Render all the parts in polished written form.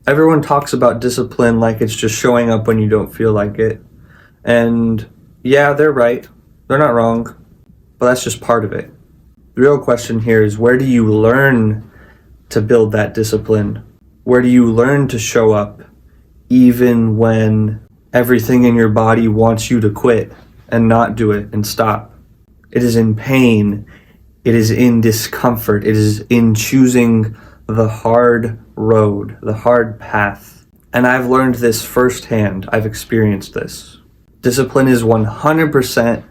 Everyone talks about discipline like it's just showing up when you don't feel like it. And yeah, they're right. They're not wrong. But that's just part of it. The real question here is, where do you learn to build that discipline? Where do you learn to show up even when everything in your body wants you to quit and not do it and stop? It is in pain. It is in discomfort. It is in choosing the hard road, the hard path. And I've learned this firsthand. I've experienced this. Discipline is 100%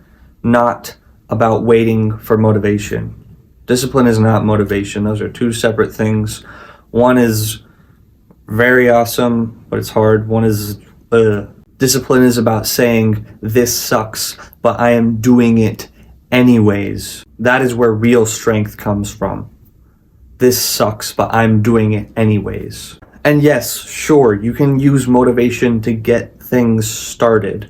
not about waiting for motivation. Discipline is not motivation. Those are two separate things. One is very awesome, but it's hard. One is discipline is about saying, this sucks, but I am doing it anyways. That is where real strength comes from. This sucks, but I'm doing it anyways. And yes, sure, you can use motivation to get things started.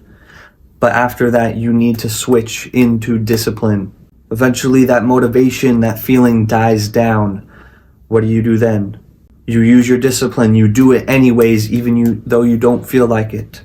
But after that, you need to switch into discipline. Eventually, that motivation, that feeling dies down. What do you do then? You use your discipline. You do it anyways, even though you don't feel like it.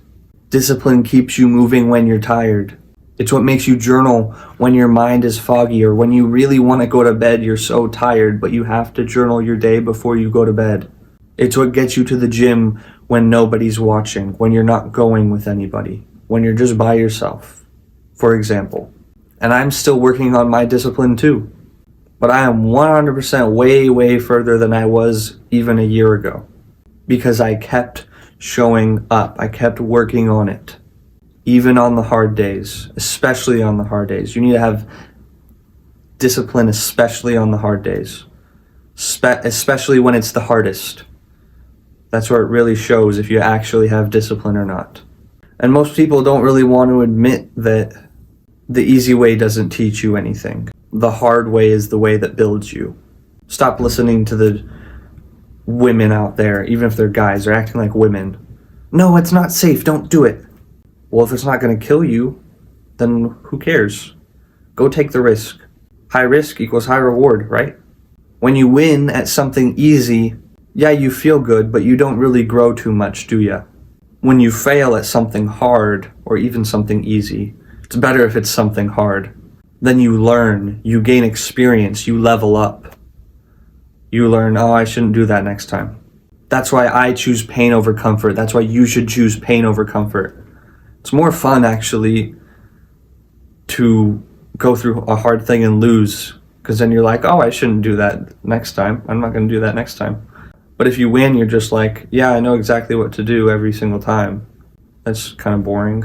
Discipline keeps you moving when you're tired. It's what makes you journal when your mind is foggy, or when you really want to go to bed, you're so tired, but you have to journal your day before you go to bed. It's what gets you to the gym when nobody's watching, when you're not going with anybody, when you're just by yourself, for example. And I'm still working on my discipline too. But I am 100% way, way further than I was even a year ago. Because I kept showing up. I kept working on it. Even on the hard days. Especially on the hard days. You need to have discipline, especially on the hard days. Especially when it's the hardest. That's where it really shows if you actually have discipline or not. And most people don't really want to admit that the easy way doesn't teach you anything. The hard way is the way that builds you. Stop listening to the women out there, even if they're guys, they're acting like women. No, it's not safe, don't do it. Well, if it's not going to kill you, then who cares? Go take the risk. High risk equals high reward, right? When you win at something easy, yeah, you feel good, but you don't really grow too much, do ya? When you fail at something hard, or even something easy, it's better if it's something hard. Then you learn, you gain experience, you level up. You learn, oh, I shouldn't do that next time. That's why I choose pain over comfort. That's why you should choose pain over comfort. It's more fun, actually, to go through a hard thing and lose, because then you're like, oh, I shouldn't do that next time. I'm not going to do that next time. But if you win, you're just like, yeah, I know exactly what to do every single time. That's kind of boring.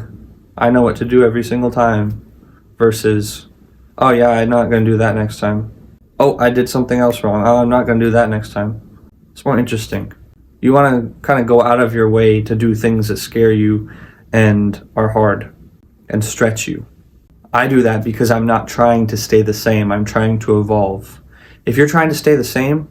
I know what to do every single time. Versus, oh yeah, I'm not going to do that next time. Oh, I did something else wrong. Oh, I'm not going to do that next time. It's more interesting. You want to kind of go out of your way to do things that scare you and are hard and stretch you. I do that because I'm not trying to stay the same. I'm trying to evolve. If you're trying to stay the same,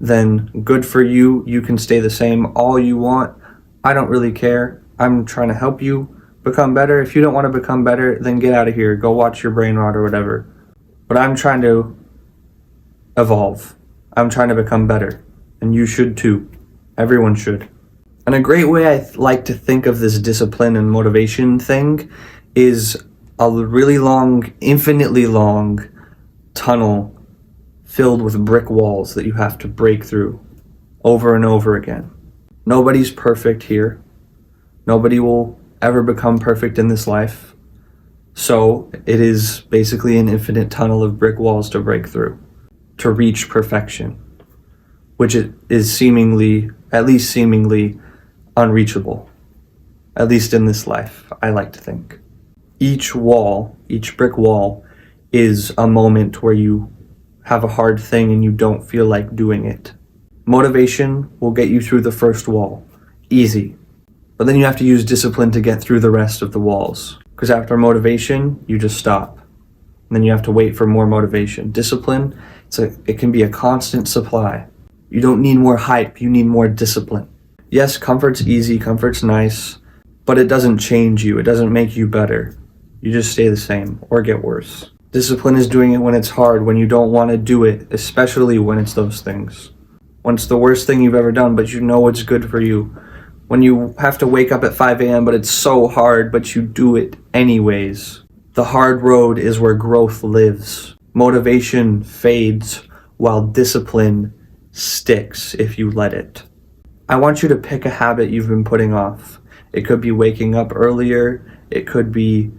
then good for you. You can stay the same all you want. I don't really care. I'm trying to help you become better. If you don't want to become better, then get out of here. Go watch your brain rot or whatever. But I'm trying to evolve. I'm trying to become better. And you should too. Everyone should. And a great way I like to think of this discipline and motivation thing is a really long, infinitely long tunnel filled with brick walls that you have to break through over and over again. Nobody's perfect here. Nobody will ever become perfect in this life. So it is basically an infinite tunnel of brick walls to break through, to reach perfection, which is seemingly, at least seemingly, unreachable. At least in this life, I like to think. Each wall, each brick wall, is a moment where you have a hard thing and you don't feel like doing it. Motivation will get you through the first wall. Easy. But then you have to use discipline to get through the rest of the walls. Because after motivation, you just stop. And then you have to wait for more motivation. Discipline, it can be a constant supply. You don't need more hype, you need more discipline. Yes, comfort's easy, comfort's nice, but it doesn't change you. It doesn't make you better. You just stay the same or get worse. Discipline is doing it when it's hard, when you don't want to do it, especially when it's those things. when it's the worst thing you've ever done, but you know it's good for you. When you have to wake up at 5 a.m., but it's so hard, but you do it anyways. The hard road is where growth lives. Motivation fades while discipline sticks if you let it. I want you to pick a habit you've been putting off. It could be waking up earlier. It could be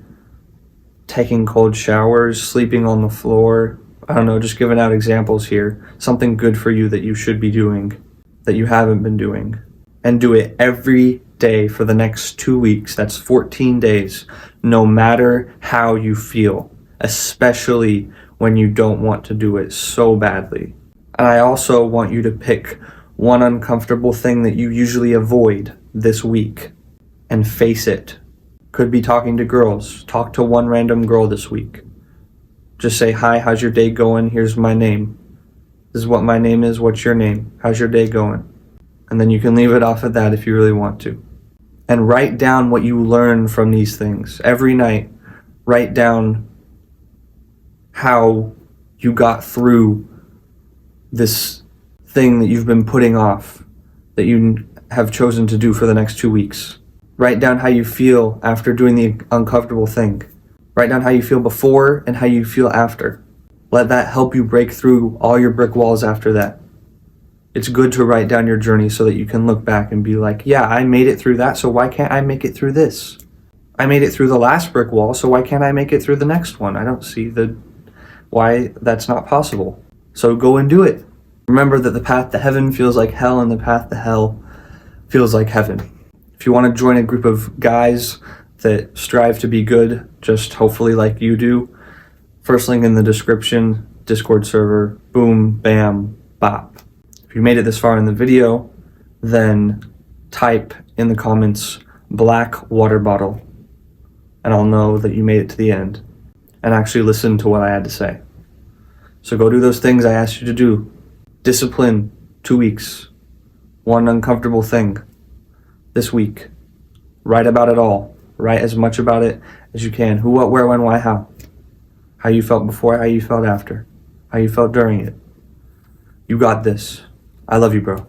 taking cold showers, sleeping on the floor. I don't know, just giving out examples here. Something good for you that you should be doing, that you haven't been doing. And do it every day for the next 2 weeks. That's 14 days, no matter how you feel, especially when you don't want to do it so badly. And I also want you to pick one uncomfortable thing that you usually avoid this week and face it. Could be talking to girls. Talk to one random girl this week. Just say, hi, how's your day going? Here's my name. This is what my name is. What's your name? How's your day going? And then you can leave it off at that if you really want to. And write down what you learn from these things. Every night, write down how you got through this thing that you've been putting off, that you have chosen to do for the next 2 weeks. Write down how you feel after doing the uncomfortable thing. Write down how you feel before and how you feel after. Let that help you break through all your brick walls after that. It's good to write down your journey so that you can look back and be like, yeah, I made it through that, so why can't I make it through this? I made it through the last brick wall, so why can't I make it through the next one? I don't see why that's not possible. So go and do it. Remember that the path to heaven feels like hell and the path to hell feels like heaven. If you want to join a group of guys that strive to be good, just hopefully like you do, first link in the description, Discord server, boom, bam, bop. If you made it this far in the video, then type in the comments, black water bottle, and I'll know that you made it to the end and actually listen to what I had to say. So go do those things I asked you to do. Discipline, 2 weeks. One uncomfortable thing this week. Write about it all. Write as much about it as you can. Who, what, where, when, why, how. How you felt before, how you felt after. How you felt during it. You got this. I love you, bro.